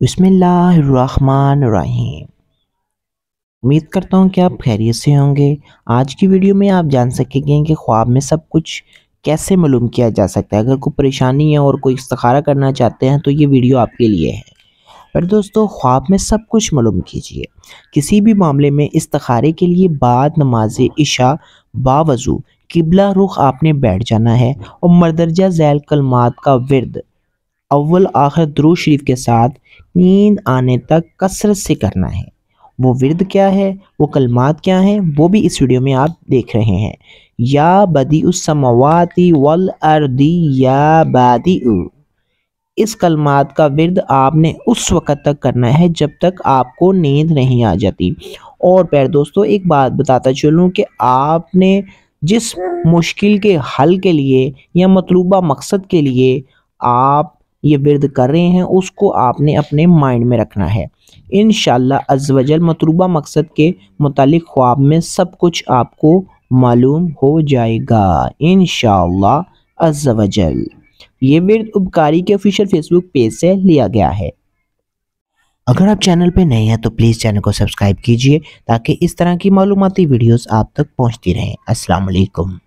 बिस्मिल्लाहिर्रहमानिर्रहीम। उम्मीद करता हूँ कि आप खैरियत से होंगे। आज की वीडियो में आप जान सकेंगे कि ख्वाब में सब कुछ कैसे मालूम किया जा सकता है। अगर कोई परेशानी है और कोई इस्तिखारा करना चाहते हैं तो ये वीडियो आपके लिए है। पर दोस्तों, ख्वाब में सब कुछ मालूम कीजिए। किसी भी मामले में इस्तिखारे के लिए बाद नमाज इशा बावजू किबला रुख आपने बैठ जाना है और मर्दरजा झैल कलमात का विर्द अव्वल आखिर दुरूद शरीफ के साथ नींद आने तक कसरत से करना है। वो विर्द क्या है, वो कलमात क्या हैं, वो भी इस वीडियो में आप देख रहे हैं। या बदी उस समावाती वल अर्दी या बादिउ। इस कलमात का विर्द आपने उस वक़्त तक करना है जब तक आपको नींद नहीं आ जाती। और फिर दोस्तों, एक बात बताता चलूँ कि आपने जिस मुश्किल के हल के लिए या मतलूबा मकसद के लिए आप ये विर्द कर रहे हैं, उसको आपने अपने माइंड में रखना है। इंशाअल्लाह अज़्ज़ व जल मतलूबा मकसद के मुतालिक ख्वाब में सब कुछ आपको मालूम हो जाएगा इंशाअल्लाह अज़्ज़ व जल। ये विर्द उपकारी के ऑफिशियल फेसबुक पेज से लिया गया है। अगर आप चैनल पे नए हैं तो प्लीज़ चैनल को सब्सक्राइब कीजिए ताकि इस तरह की मालूमाती वीडियोस आप तक पहुंचती रहें। अस्सलाम वालेकुम।